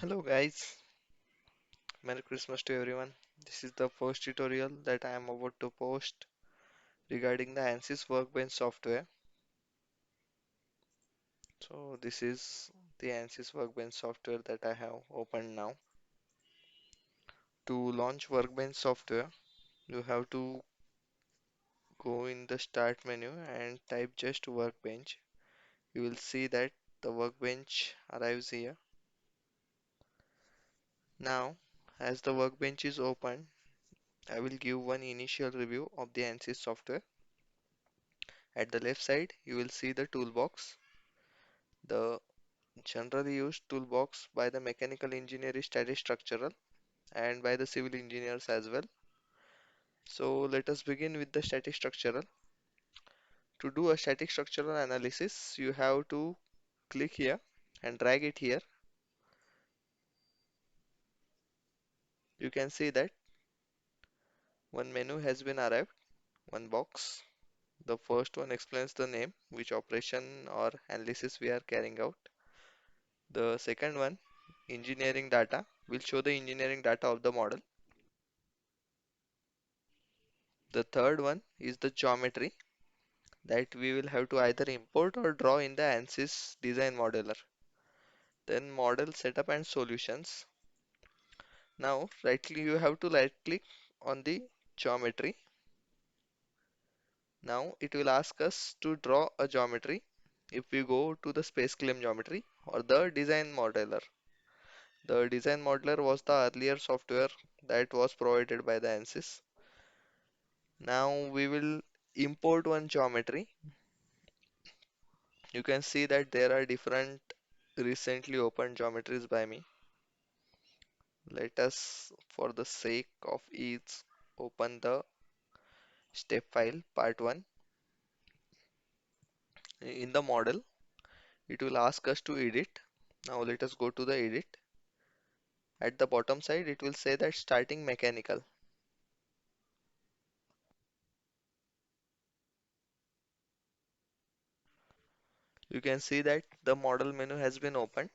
Hello guys, Merry Christmas to everyone. This is the first tutorial that I am about to post regarding the ANSYS Workbench software. So this is the ANSYS Workbench software that I have opened now. To launch Workbench software, you have to go in the Start menu and type just Workbench. You will see that the Workbench arrives here. Now, as the Workbench is open, I will give one initial review of the ANSYS software. At the left side, you will see the toolbox. The generally used toolbox by the mechanical engineer is static structural and by the civil engineers as well. So let us begin with the static structural. To do a static structural analysis, you have to click here and drag it here. You can see that one menu has been arrived, one box. The first one explains the name, which operation or analysis we are carrying out. The second one, engineering data, will show the engineering data of the model. The third one is the geometry, that we will have to either import or draw in the ANSYS design modeler. Then model setup and solutions. Now you have to right click on the geometry. Now it will ask us to draw a geometry. If we go to the space claim geometry or the design modeler. The design modeler was the earlier software that was provided by the ANSYS. Now we will import one geometry. You can see that there are different recently opened geometries by me. Let us, for the sake of ease, open the step file part 1. In the model, it will ask us to edit. Now let us go to the edit. At the bottom side, it will say that starting mechanical. You can see that the model menu has been opened.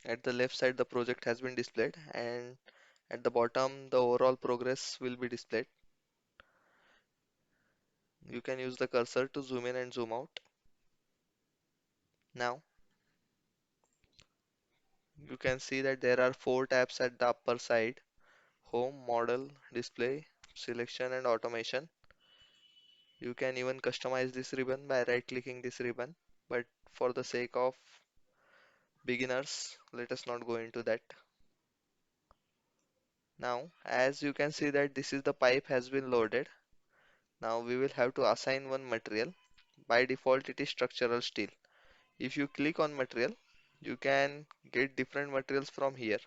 At the left side, the project has been displayed, and at the bottom, the overall progress will be displayed. You can use the cursor to zoom in and zoom out. Now, you can see that there are 4 tabs at the upper side: Home, Model, Display, Selection, and Automation. You can even customize this ribbon by right clicking this ribbon, but for the sake of beginners, let us not go into that. Now, as you can see that this is the pipe has been loaded. Now we will have to assign one material. By default, it is structural steel. If you click on material, you can get different materials from here.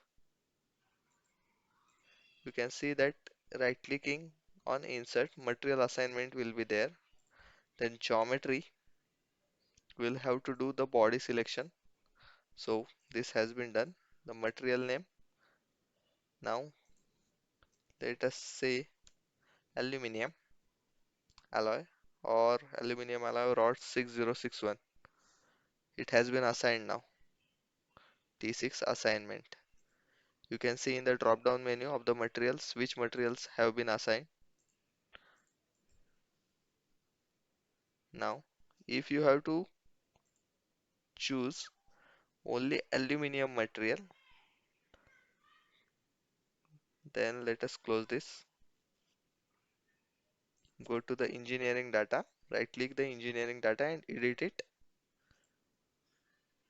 You can see that right clicking on insert material assignment will be there. Then geometry will have to do the body selection. So this has been done. The material name. Now let us say aluminium alloy or aluminium alloy rod 6061. It has been assigned now. T6 assignment. You can see in the drop down menu of the materials which materials have been assigned. Now if you have to choose only aluminium material, then let us close this. Go to the engineering data, right click the engineering data and edit it.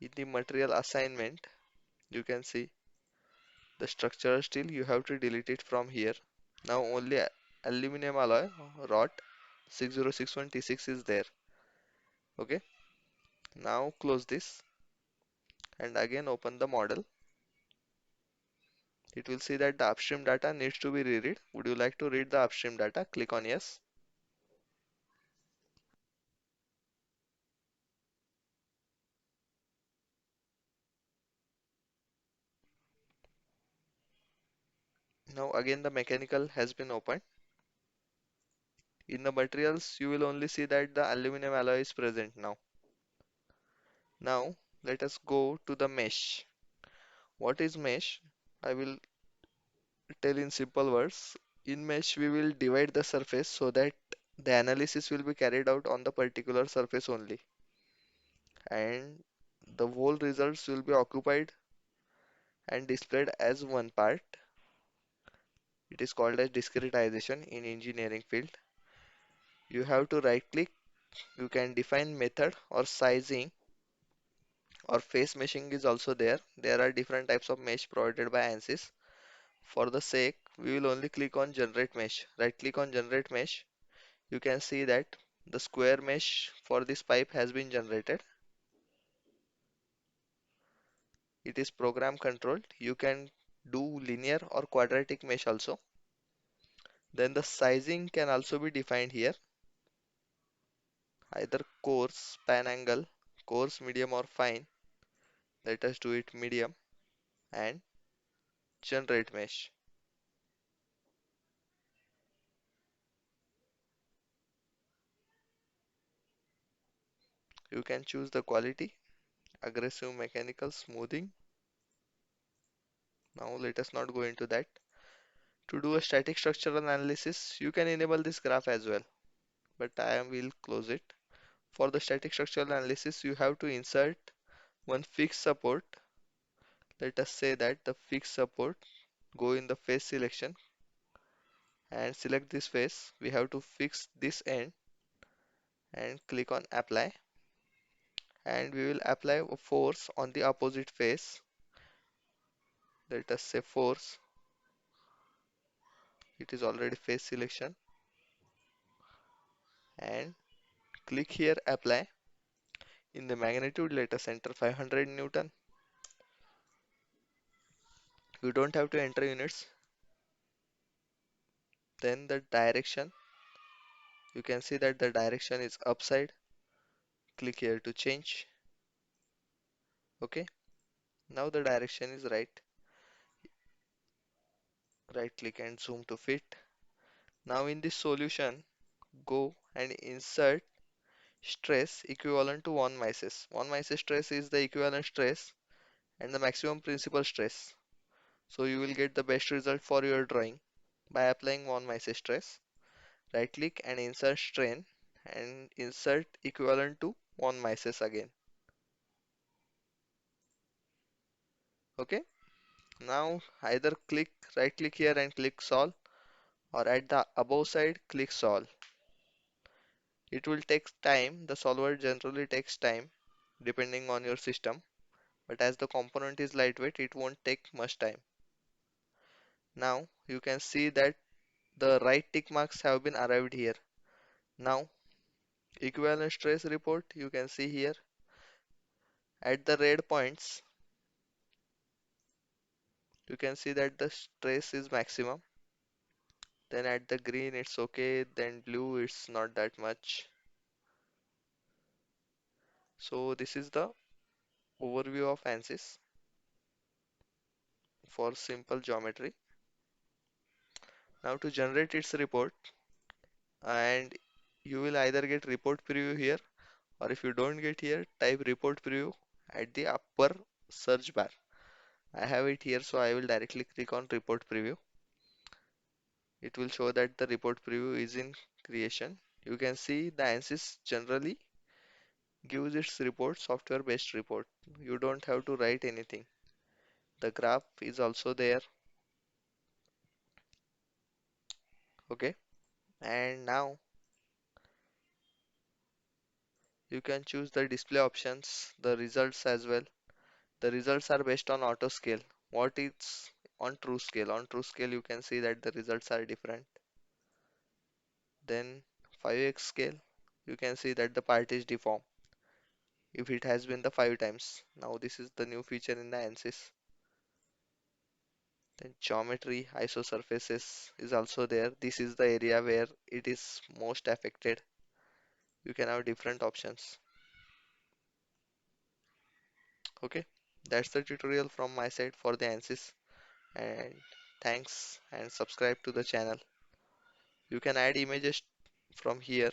In the material assignment, you can see the structural steel, you have to delete it from here. Now only aluminum alloy rod 6061 T6 is there. Okay, now close this and again open the model. It will see that the upstream data needs to be reread. Would you like to read the upstream data? Click on yes. Now again the mechanical has been opened. In the materials, you will only see that the aluminum alloy is present now. Now Let us go to the mesh. What is mesh? I will tell in simple words. In mesh, we will divide the surface so that the analysis will be carried out on the particular surface only, and the whole results will be occupied and displayed as one part. It is called as discretization in engineering field. You have to right click. You can define method or sizing, or face meshing is also there. There are different types of mesh provided by ANSYS. For the sake, we will only click on generate mesh. Right click on generate mesh. You can see that the square mesh for this pipe has been generated. It is program controlled. You can do linear or quadratic mesh also. Then the sizing can also be defined here, either coarse, span angle, coarse, medium or fine. Let us do it medium and generate mesh. You can choose the quality, aggressive, mechanical, smoothing. Now let us not go into that. To do a static structural analysis, you can enable this graph as well, but I will close it. For the static structural analysis, you have to insert one fixed support. Let us say that the fixed support, go in the face selection and select this face. We have to fix this end and click on apply, and we will apply a force on the opposite face. Let us say force. It is already face selection, and click here apply. In the magnitude, let us enter 500 Newton. You don't have to enter units. Then the direction, you can see that the direction is upside. Click here to change. Okay, now the direction is right. Right click and zoom to fit. Now in this solution, go and insert stress equivalent to 1 Mises. 1 Mises stress is the equivalent stress and the maximum principal stress. So you will get the best result for your drawing by applying 1 Mises stress. Right click and insert strain and insert equivalent to 1 Mises again. Okay. Now either right click here and click solve, or at the above side click solve. It will take time. The solver generally takes time depending on your system, but as the component is lightweight, it won't take much time. Now you can see that the right tick marks have been arrived here. Now equivalent stress report, you can see here at the red points, you can see that the stress is maximum. Then at the green it's okay, then blue it's not that much. So this is the overview of ANSYS for simple geometry. Now to generate its report, and you will either get report preview here, or if you don't get here, type report preview at the upper search bar. I have it here, so I will directly click on report preview. It will show that the report preview is in creation. You can see the ANSYS generally gives its report software based report. You don't have to write anything. The graph is also there. Okay, and now you can choose the display options, the results as well. The results are based on auto scale. What is on true scale? On true scale, you can see that the results are different. Then 5x scale, you can see that the part is deformed if it has been the 5 times. Now this is the new feature in the ANSYS. Then geometry, isosurfaces is also there. This is the area where it is most affected. You can have different options. Okay, that's the tutorial from my side for the ANSYS, and thanks and subscribe to the channel. You can add images from here.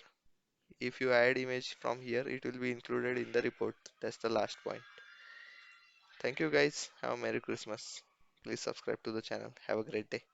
If you add image from here, it will be included in the report. That's the last point. Thank you guys. Have a Merry Christmas. Please subscribe to the channel. Have a great day.